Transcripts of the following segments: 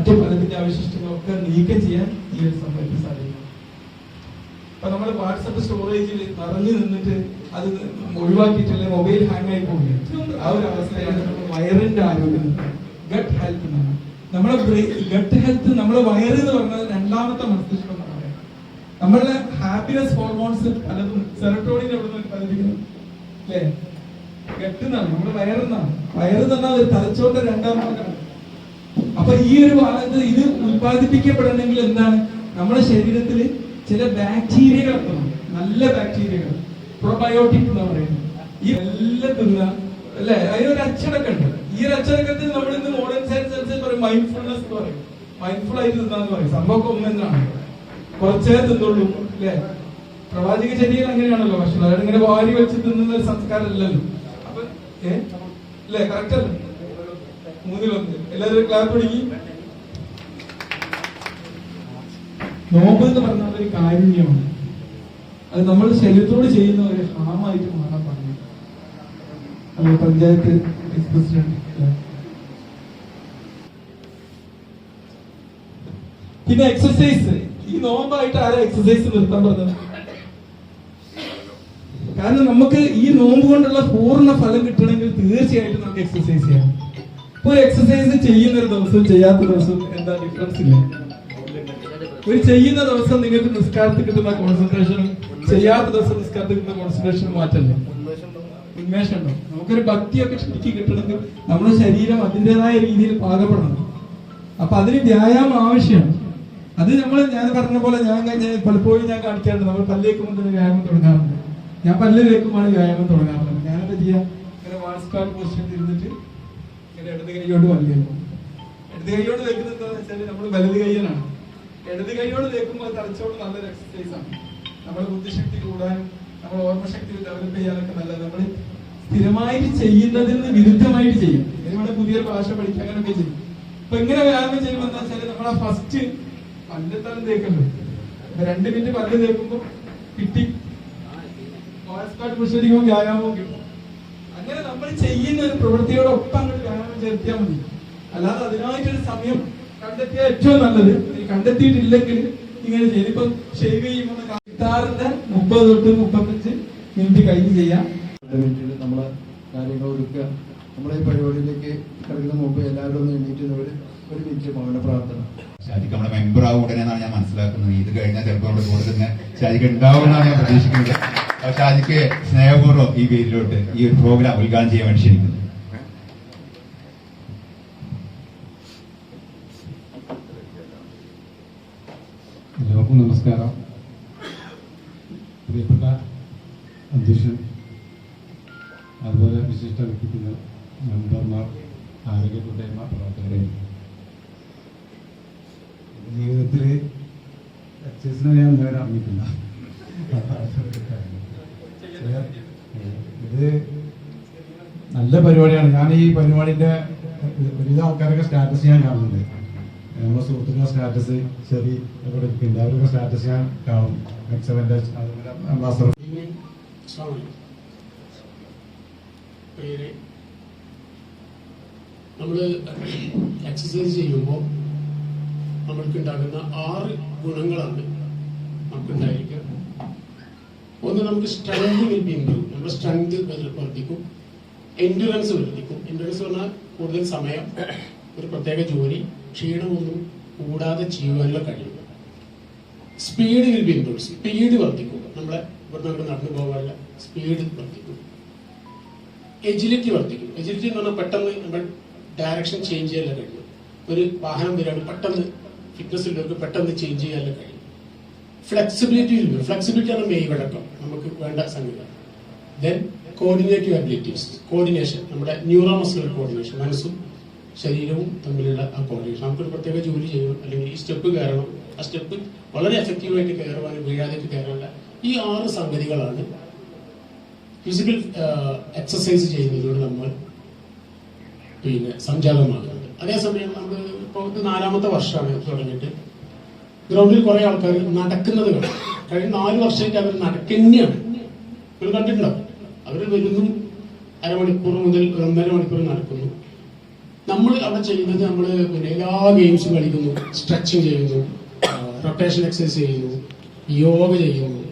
മറ്റു പലതിന്റെ അവശിഷ്ടങ്ങളൊക്കെ നീക്കം ചെയ്യാൻ ഈ ഒരു സമയത്ത് സാധിക്കും. അപ്പൊ നമ്മൾ വാട്സപ്പ് സ്റ്റോറേജിൽ നിറഞ്ഞു നിന്നിട്ട് അത് ഒഴിവാക്കിയിട്ടില്ല, മൊബൈൽ ഹാങ് ആയി പോകില്ല. ആ ഒരു അവസ്ഥയാണ് വയറിന്റെ ആരോഗ്യം, ഗട്ട് ഹെൽത്ത് എന്നാണ്. നമ്മുടെ ഗട്ട് ഹെൽത്ത്, നമ്മുടെ വയറ് എന്ന് പറഞ്ഞാൽ രണ്ടാമത്തെ മസ്തിഷ്കം എന്നാണ് പറയുന്നത്. നമ്മളുടെ ഹാപ്പിനെസ് ഹോർമോൺസ് പലതും സെറട്ടോണിൻ എവിടെ നിന്ന് ഉത്പാദിപ്പിക്കുന്നത് അല്ലേ? ഗട്ട് എന്നാണ്, നമ്മുടെ വയറെന്നാണ്. വയറ് തന്നെ ഒരു തലച്ചോറിന്റെ രണ്ടാം ഭാഗമാണ്. അപ്പൊ ഈ ഒരു ഭാഗത്ത് ഇത് ഉത്പാദിപ്പിക്കപ്പെടണമെങ്കിൽ എന്താണ്, നമ്മുടെ ശരീരത്തിൽ ചില ബാക്ടീരിയകൾ എത്തണം, നല്ല ബാക്ടീരിയകൾ, പ്രൊബയോട്ടിക് എന്ന് പറയുന്നത്. ഈ എല്ലാം തിന്നുക അല്ലെ, അതിനൊരു അച്ചടക്കം ഉണ്ട്. ഈ ഒരു അച്ചടക്കത്തിൽ നമ്മൾ ഇന്ന് മോഡേൺ സയൻസ് പറയും മൈൻഡ്ഫുൾനെസ് എന്ന് പറയും, മൈൻഡ്ഫുൾ ആയിട്ട് തിന്നാന്ന് പറയും. സംഭവം ഒന്നെന്നാണ്, കുറച്ചേ തിന്നുള്ളൂ അല്ലെ. പ്രവാചക ശരീരം അങ്ങനെയാണല്ലോ ഭക്ഷണം, അതായത് ഇങ്ങനെ വാരി വെച്ച് തിന്നുന്ന ഒരു സംസ്കാരം അല്ലല്ലോ. അപ്പൊ അല്ലേ, കറക്റ്റ് അല്ലേ? 3-1 എല്ലാവരും ക്ലാസ് തുടങ്ങി. നോമ്പ് എന്ന് പറഞ്ഞാൽ ഒരു കാരുണ്യമാണ്. അത് നമ്മൾ ശരീരത്തോട് ചെയ്യുന്ന ഒരു ഹാമായിട്ട് മാറാൻ പറഞ്ഞു നമ്മൾ പഞ്ചായത്ത് വൈസ് പ്രസിഡന്റ്. പിന്നെ എക്സസൈസ്, ഈ നോമ്പായിട്ട് ആരാ എക്സസൈസ് നിർത്താൻ പറഞ്ഞത്? കാരണം നമുക്ക് ഈ നോമ്പ് കൊണ്ടുള്ള പൂർണ്ണ ഫലം കിട്ടണമെങ്കിൽ തീർച്ചയായിട്ടും നമുക്ക് എക്സസൈസ് ചെയ്യാം. ഒരു എക്സസൈസ് ചെയ്യുന്ന ഒരു ദിവസവും ചെയ്യാത്ത ദിവസവും എന്താ ഡിഫറൻസ് ഇല്ല. ഒരു ചെയ്യുന്ന ദിവസം നിങ്ങൾക്ക് നിസ്കാരത്തിൽ കിട്ടുന്ന കോൺസെൻട്രേഷനും ചെയ്യാത്ത ദിവസം നിസ്കാരത്തിൽ കിട്ടുന്ന കോൺസെൻട്രേഷനും മാറ്റല്ലേ, ഉന്മേഷം ഉണ്ടോ? നമുക്കൊരു ഭക്തിയൊക്കെ ശരിക്കും കിട്ടണമെങ്കിൽ നമ്മുടെ ശരീരം അതിൻ്റെതായ രീതിയിൽ പാകപ്പെടണം. അപ്പൊ അതിന് വ്യായാമം ആവശ്യമാണ്. അത് ഞാൻ പറഞ്ഞ പോലെ ഞാൻ പലപ്പോഴും ഞാൻ കാണിക്കാറുണ്ട്. നമ്മൾ പല്ല് തേക്കുമ്പോൾ വ്യായാമം തുടങ്ങാറുണ്ട്. ഞാൻ പല്ല് തേക്കുമ്പോൾ വ്യായാമം തുടങ്ങാറുണ്ട്. ഞാനെന്താ ചെയ്യാം, ഇങ്ങനെ വാൾസ്കാർഡ് പൊസിഷനിൽ ഇരുന്നിട്ട് ഇങ്ങനെ ഇടത് കൈയോട് പല്ല് തേക്കും. ഇടത് കൈയോട് തേക്കുന്നത് എന്താണെന്ന് വെച്ചാൽ നമ്മൾ വലത് കൈയ്യനാണ്. ഇടത് കൈയോട് തേക്കുമ്പോൾ തലച്ചോട് നല്ലൊരു എക്സസൈസ് ആണ്. നമ്മുടെ ബുദ്ധിശക്തി കൂടാനും നമ്മുടെ ഓർമ്മശക്തി ഡെവലപ്പ് ചെയ്യാനൊക്കെ നല്ലത്. നമ്മൾ സ്ഥിരമായിട്ട് ചെയ്യുന്നതിന് വിരുദ്ധമായിട്ട് ചെയ്യും. ഇവിടെ പുതിയൊരു ഭാഷ പഠിക്കാൻ അങ്ങനെയൊക്കെ ചെയ്യും. അപ്പൊ ഇങ്ങനെ വ്യായാമം ചെയ്യുമ്പോൾ എന്താ വെച്ചാൽ നമ്മളെ ഫസ്റ്റ് പല്ലെത്താലും തേക്കല്ലോ. 2 മിനിറ്റ് പല്ല് തേക്കുമ്പോൾ കിട്ടി വ്യായാമവും കിട്ടും. അങ്ങനെ നമ്മൾ ചെയ്യുന്ന ഒരു പ്രവൃത്തിയോടൊപ്പം അങ്ങോട്ട് വ്യായാമം ചേർത്തിയാൽ മതി. അല്ലാതെ അതിനായിട്ടൊരു സമയം കണ്ടെത്തിയ ഏറ്റവും നല്ലത്. കണ്ടെത്തിയിട്ടില്ലെങ്കിൽ ഇങ്ങനെ ചെയ്ത് ഇപ്പൊ ഷേവ് ചെയ്യുമ്പോൾ ഇഫ്താറിന്റെ 30 തൊട്ട് 35 മിനിറ്റ് കഴിഞ്ഞ് ചെയ്യാം. 2 മിനിറ്റിൽ നമ്മളെ കാര്യങ്ങൾ ഒരുക്കുക. നമ്മളെ ഈ പരിപാടിയിലേക്ക് കിടക്കുന്ന മുമ്പ് എല്ലാവരും ഒന്ന് എണീറ്റുന്നവര് 1 മിനിറ്റ് മൗന പ്രാർത്ഥന. ഷാജിക്ക് നമ്മുടെ മെമ്പർ ആവും ഉടനെ എന്നാണ് ഞാൻ മനസ്സിലാക്കുന്നത്. ഇത് കഴിഞ്ഞാൽ ചിലപ്പോൾ നമ്മുടെ കൂടെ തന്നെ ഷാജിക്ക് ഉണ്ടാവുമെന്നാണ് ഞാൻ പ്രതീക്ഷിക്കുന്നത്. ഷാജിക്ക് സ്നേഹപൂർവ്വം ഈ പേരിലോട്ട് ഈ ഒരു പ്രോഗ്രാം ഉദ്ഘാടനം ചെയ്യാൻ വേണ്ടി ക്ഷണിക്കുന്നു. എല്ലാവർക്കും നമസ്കാരം. പ്രിയപ്പെട്ട അധ്യക്ഷൻ, അതുപോലെ വിശിഷ്ട വ്യക്തിത്വങ്ങൾ, മെമ്പർമാർ, ആരോഗ്യ കൂട്ടായ്മ പ്രവർത്തകരെ, ജീവിതത്തിൽ എക്സസൈസിനെ ഞാൻ നേരെ അറിഞ്ഞിട്ടില്ല. ഇത് നല്ല പരിപാടിയാണ്. ഞാൻ ഈ പരിപാടിന്റെ ഒരുവിധ ആൾക്കാരൊക്കെ സ്റ്റാറ്റസ് ഞാൻ കാണുന്നുണ്ട്. നമ്മുടെ സുഹൃത്തുക്കളുടെ സ്റ്റാറ്റസ് ചെറിയ ഇരിക്കുന്നുണ്ട്. അവരുടെ സ്റ്റാറ്റസ് ഞാൻ കാണും. നമ്മൾ എക്സസൈസ് ചെയ്യുമ്പോൾ നമ്മൾക്കുണ്ടാകുന്ന 6 ഗുണങ്ങളാണ് നമുക്കുണ്ടായിരിക്കുക. ഒന്ന്, നമുക്ക് സ്ട്രെങ്ത് വിൽ ബി ഇംപ്രൂവ്. നമ്മുടെ സ്ട്രെങ്ത് വർദ്ധിക്കും. എൻഡ്യൂറൻസ് വർദ്ധിക്കും. എൻഡ്യൂറൻസ് പറഞ്ഞാൽ കൂടുതൽ സമയം ഒരു പ്രത്യേക ജോലി ക്ഷീണമൊന്നും കൂടാതെ ചെയ്യുവാനുള്ള കഴിയുക. Speed will be improve. Speed വർദ്ധിക്കുക. നമ്മളെ ഇവിടെ നടന്നു പോകാനുള്ള സ്പീഡ് വർദ്ധിക്കും. എജിലിറ്റി വർദ്ധിക്കും. എജിലിറ്റി എന്ന് പറഞ്ഞാൽ പെട്ടെന്ന് നമ്മൾ ഡയറക്ഷൻ ചേഞ്ച് ചെയ്യാനുള്ള കഴിയും. ഒരു വാഹനം വരികയാണ്, പെട്ടെന്ന് ഫിറ്റ്നസ് ഉള്ളവർക്ക് പെട്ടെന്ന് ചേഞ്ച് ചെയ്യാനുള്ള കഴിയും. ഫ്ലെക്സിബിലിറ്റി വരും. ഫ്ലെക്സിബിലിറ്റി ആണ് മെയ്വഴക്കം, നമുക്ക് വേണ്ട സംഗതി. ദെൻ കോർഡിനേറ്റീവ് അബിലിറ്റീസ്, കോർഡിനേഷൻ, നമ്മുടെ ന്യൂറോ മസ്കുലർ കോർഡിനേഷൻ, മനസ്സും ശരീരവും തമ്മിലുള്ള ആ കോർഡിനേഷൻ. നമുക്കൊരു പ്രത്യേക ജോലി ചെയ്യണം, അല്ലെങ്കിൽ ഈ സ്റ്റെപ്പ് കയറണം, ആ സ്റ്റെപ്പ് വളരെ എഫക്റ്റീവായിട്ട് കയറുവാനും വീഴാതായിട്ട് കയറാനുള്ള ഈ 6 സംഗതികളാണ് ഫിസിക്കൽ എക്സസൈസ് ചെയ്യുന്നതിലൂടെ നമ്മൾ സംജാതമാകുന്നത്. അതേസമയം നമ്മൾ ഇപ്പോൾ 4ാമത്തെ വർഷമാണ് തുടങ്ങിയിട്ട് ഗ്രൗണ്ടിൽ കുറെ ആൾക്കാർ നടക്കുന്നത് കാണും. കഴിഞ്ഞ 4 വർഷമായിട്ട് അവർ നടക്കുന്നതാണ്. നിങ്ങൾ കണ്ടിട്ടുണ്ടോ? അവർ വരുന്നു, അരമണിക്കൂർ മുതൽ 1.5 മണിക്കൂർ നടക്കുന്നു. നമ്മൾ അവിടെ ചെയ്യുന്നത് നമ്മൾ പിന്നെ എല്ലാ ഗെയിംസും കളിക്കുന്നു, സ്ട്രെച്ചിങ് ചെയ്യുന്നു, റൊട്ടേഷൻ എക്സസൈസ് ചെയ്യുന്നു, യോഗ ചെയ്യുന്നു,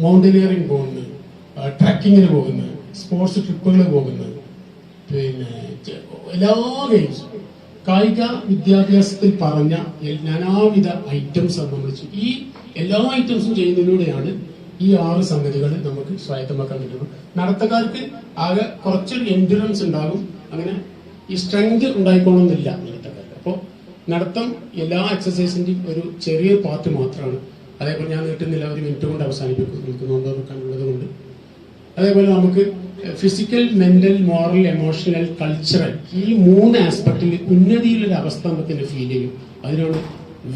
മൗണ്ടനിയറിംഗ് പോകുന്നു, ട്രക്കിങ്ങിന് പോകുന്നു, സ്പോർട്സ് ട്രിപ്പുകൾ പോകുന്നു, പിന്നെ എല്ലാ ഗെയിംസും കായിക വിദ്യാഭ്യാസത്തിൽ പറഞ്ഞ നാനാവിധ ഐറ്റംസ് നമ്മൾ ഈ എല്ലാ ഐറ്റംസും ചെയ്യുന്നതിലൂടെയാണ് ഈ 6 സംഗതികൾ നമുക്ക് സ്വായത്തമാക്കാൻ പറ്റുന്നത്. നടത്തക്കാർക്ക് ആകെ കുറച്ചൊരു എൻഡുറൻസ് ഉണ്ടാകും, അങ്ങനെ ഈ സ്ട്രെങ്ത് ഉണ്ടായിക്കോണമെന്നില്ല നടത്തക്കാർക്ക്. അപ്പോൾ നടത്തം എല്ലാ എക്സസൈസിന്റെയും ഒരു ചെറിയ പാർട്ട് മാത്രമാണ്. അതേപോലെ ഞാൻ നീട്ടുന്നില്ല, ഒരു മിനിറ്റ് കൊണ്ട് അവസാനിപ്പിക്കും, നമുക്ക് നോമ്പ് വെക്കാനുള്ളത് കൊണ്ട്. അതേപോലെ നമുക്ക് physical, mental, moral, emotional, cultural ഈ 3 ആസ്പെക്റ്റിൽ ഉന്നതിയിലൊരു അവസ്ഥ നമുക്ക് തന്നെ ഫീൽ ചെയ്യും. അതിനാണ്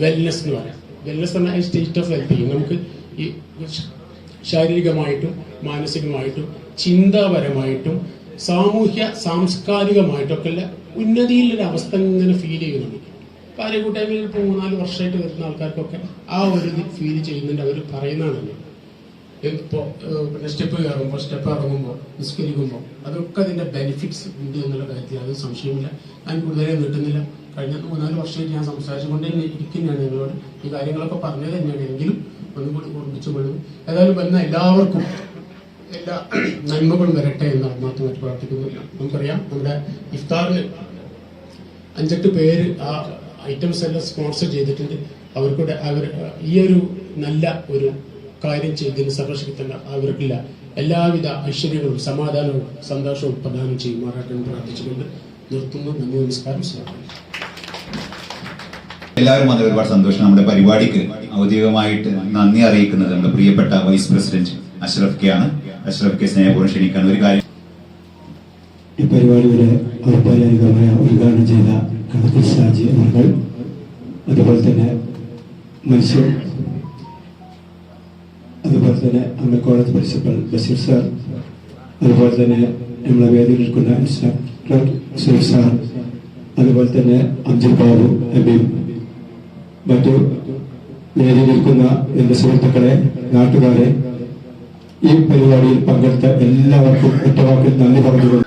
വെൽനെസ് എന്ന് പറയാം. വെൽനെസ് എന്ന സ്റ്റേറ്റ് ഓഫ് വെൽബീയിങ്. നമുക്ക് ഈ ശാരീരികമായിട്ടും മാനസികമായിട്ടും ചിന്താപരമായിട്ടും സാമൂഹ്യ സാംസ്കാരികമായിട്ടൊക്കെ ഉള്ള ഉന്നതിയിലൊരു അവസ്ഥ ഇങ്ങനെ ഫീൽ ചെയ്യും നമുക്ക്. കാര്യകൂട്ടായ്മയിൽ ഇപ്പോൾ 3-4 വർഷമായിട്ട് വരുന്ന ആൾക്കാർക്കൊക്കെ ആ ഒരു ഇത് ഫീൽ ചെയ്യുന്നുണ്ട്. അവർ പറയുന്നതാണ് ഇപ്പോൾ പിന്നെ സ്റ്റെപ്പ് കയറുമ്പോൾ, സ്റ്റെപ്പ് ഇറങ്ങുമ്പോൾ, നിസ്കരിക്കുമ്പോൾ അതൊക്കെ അതിന്റെ ബെനിഫിറ്റ്സ് ഉണ്ട് എന്നുള്ള കാര്യത്തിൽ അത് സംശയമില്ല. ഞാൻ കൂടുതലേ നീട്ടുന്നില്ല. കഴിഞ്ഞ 3-4 വർഷമായിട്ട് ഞാൻ സംസാരിച്ചുകൊണ്ടേ ഇരിക്കുന്നതാണ് നിങ്ങളോട്. ഈ കാര്യങ്ങളൊക്കെ പറഞ്ഞത് തന്നെയാണ്, എങ്കിലും ഒന്നുകൂടി ഓർമ്മിച്ചു കൊള്ളുന്നു. ഏതായാലും വരുന്ന എല്ലാവർക്കും എല്ലാ നന്മകളും വരട്ടെ എന്ന് ആത്മാർത്ഥമായിട്ട് പ്രാർത്ഥിക്കുന്നില്ല. നമുക്കറിയാം നമ്മുടെ ഇഫ്താറിന് 5-8 പേര് ആ ഐറ്റംസ് എല്ലാം സ്പോൺസർ ചെയ്തിട്ടുണ്ട്. അവർക്കൂടെ ഈ ഒരു നല്ല ഒരു കാര്യം ചെയ്തതിന് സർവശക്തൻ അവർക്കില്ല എല്ലാവിധ ഐശ്വര്യങ്ങളും സമാധാനവും സന്തോഷവും പ്രദാനം ചെയ്യുമാറാട്ടെ എന്ന് പ്രാർത്ഥിച്ചുകൊണ്ട് നിർത്തുന്നു. നന്ദി, നമസ്കാരം. എല്ലാവരും വന്ന ഒരുപാട് സന്തോഷം. നമ്മുടെ പരിപാടിക്ക് ഔദ്യോഗികമായിട്ട് നന്ദി അറിയിക്കുന്നത് നമ്മുടെ പ്രിയപ്പെട്ട വൈസ് പ്രസിഡന്റ് അഷ്റഫ് കെ ആണ്. അഷ്റഫ് കെ സ്നേഹപൂർവ്വം ക്ഷണിക്കാൻ ഒരു കാര്യം. ഈ പരിപാടിയുടെ ഔപചാരികമായ ഉദ്ഘാടനം ചെയ്ത കടത്തിൽ ഷാജി അവർ, അതുപോലെ തന്നെ മത്സ്യം, അതുപോലെ തന്നെ അമൽ കോളേജ് പ്രിൻസിപ്പൽ ബഷീർ സാർ, അതുപോലെ തന്നെ നമ്മളെ വേദിയിൽ നിൽക്കുന്ന ഇൻസ്ട്രക്ടർ സുരേഷ് സാർ, അതുപോലെ തന്നെ അബ്ദുൽ ബാബു നബീം, മറ്റു വേദിയിൽ നിൽക്കുന്ന എന്റെ സുഹൃത്തുക്കളെ, നാട്ടുകാരെ, ഈ പരിപാടിയിൽ പങ്കെടുത്ത എല്ലാവർക്കും ഒറ്റവാക്കിൽ നന്ദി പറഞ്ഞുകൊണ്ട്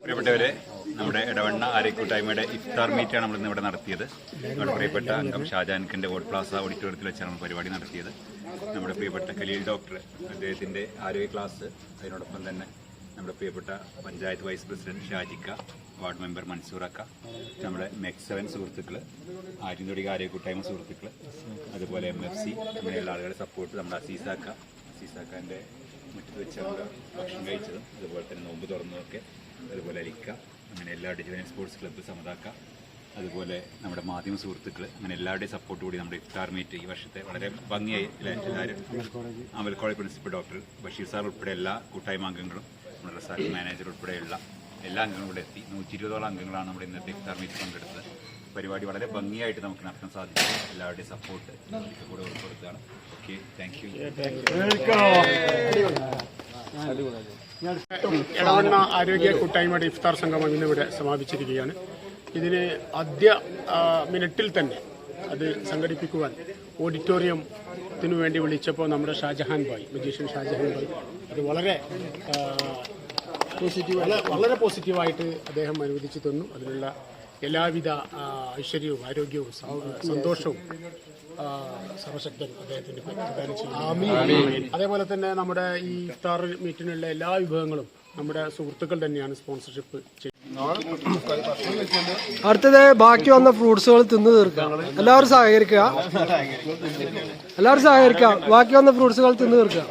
പ്രിയപ്പെട്ടവരെ, നമ്മുടെ ഇടവണ്ണ ആരോഗ്യക്കൂട്ടായ്മയുടെ ഇഫ്താർ മീറ്റാണ് നമ്മൾ ഇന്ന് ഇവിടെ നടത്തിയത്. നമ്മുടെ പ്രിയപ്പെട്ട അംഗം ഷാജാൻഖിന്റെ വോട്ട് പ്ലാസ ഓഡിറ്റോറിയത്തിൽ വെച്ചാണ് നമ്മൾ പരിപാടി നടത്തിയത്. നമ്മുടെ പ്രിയപ്പെട്ട ഖലീൽ ഡോക്ടർ, അദ്ദേഹത്തിന്റെ ആരോഗ്യ ക്ലാസ്, അതിനോടൊപ്പം തന്നെ നമ്മുടെ പ്രിയപ്പെട്ട പഞ്ചായത്ത് വൈസ് പ്രസിഡന്റ് ഷാജിക്ക, വാർഡ് മെമ്പർ മൻസൂറക്ക, നമ്മുടെ MEX7 സുഹൃത്തുക്കൾ, ആര്യന്തൊടിക ആരോഗ്യക്കൂട്ടായ്മ സുഹൃത്തുക്കൾ, അതുപോലെ MFC, അങ്ങനെയുള്ള ആളുകളുടെ സപ്പോർട്ട്, നമ്മുടെ അസീസാക്കാന്റെ മുറ്റത്ത് വെച്ചാണ് ഭക്ഷണം കഴിച്ചതും, അതുപോലെ തന്നെ നോമ്പ് തുറന്നതൊക്കെ, അതുപോലെ അലിക്ക, അങ്ങനെ എല്ലാ ഡിജിറ്റൽ സ്പോർട്സ് ക്ലബ്ബ് സമതാക്ക, അതുപോലെ നമ്മുടെ മാധ്യമ സുഹൃത്തുക്കൾ, അങ്ങനെ എല്ലാവരുടെയും സപ്പോർട്ട് കൂടി നമ്മുടെ ഇഫ്താർ മീറ്റ് ഈ വർഷത്തെ വളരെ ഭംഗിയായി എല്ലാവരും, Amal college principal doctor Basheer sir ഉൾപ്പെടെ എല്ലാ കൂട്ടായ്മ അംഗങ്ങളും, നമ്മുടെ റിസർച്ച് മാനേജർ ഉൾപ്പെടെയുള്ള എല്ലാ അംഗങ്ങളും ഇവിടെ എത്തി. 120ഓളം അംഗങ്ങളാണ് നമ്മുടെ ഇന്നത്തെ ഇഫ്താർ മീറ്റ് പങ്കെടുത്തത്. പരിപാടി വളരെ ഭംഗിയായിട്ട് നമുക്ക് നടത്താൻ സാധിച്ചു. എല്ലാവരുടെയും സപ്പോർട്ട് ഒരിക്കൽ കൂടെ ഉൾപ്പെടുത്തുകയാണ്. Okay, thank you. ഇടവണ്ണ ആരോഗ്യ കൂട്ടായ്മയുടെ ഇഫ്താർ സംഗമം ഇന്നിവിടെ സമാപിച്ചിരിക്കുകയാണ്. ഇതിന് ആദ്യ മിനിറ്റിൽ തന്നെ അത് സംഘടിപ്പിക്കുവാൻ ഓഡിറ്റോറിയത്തിന് വേണ്ടി വിളിച്ചപ്പോൾ നമ്മുടെ ഷാജഹാൻ ഭായ്, മജീഷ്യൻ ഷാജഹാൻ ഭായ്, അത് വളരെ പോസിറ്റീവായിട്ട് അദ്ദേഹം അനുവദിച്ചു തന്നു. അതിനുള്ള എല്ലാവിധ ഐശ്വര്യവും ആരോഗ്യവും സന്തോഷവും സർവശക്തൻ അദ്ദേഹത്തിന് പ്രദാനം ചെയ്യും. അതേപോലെ തന്നെ നമ്മുടെ ഈ ഇഫ്താർ മീറ്റിനുള്ള എല്ലാ വിഭവങ്ങളും നമ്മുടെ സുഹൃത്തുക്കൾ തന്നെയാണ് സ്പോൺസർഷിപ്പ് ചെയ്യുന്നത്. അടുത്തത് ബാക്കി വന്ന ഫ്രൂട്ട്സുകൾ തിന്നു തീർക്കാം. എല്ലാവരും സഹകരിക്കുക. ബാക്കി വന്ന ഫ്രൂട്ട്സുകൾ തിന്നു തീർക്കുക.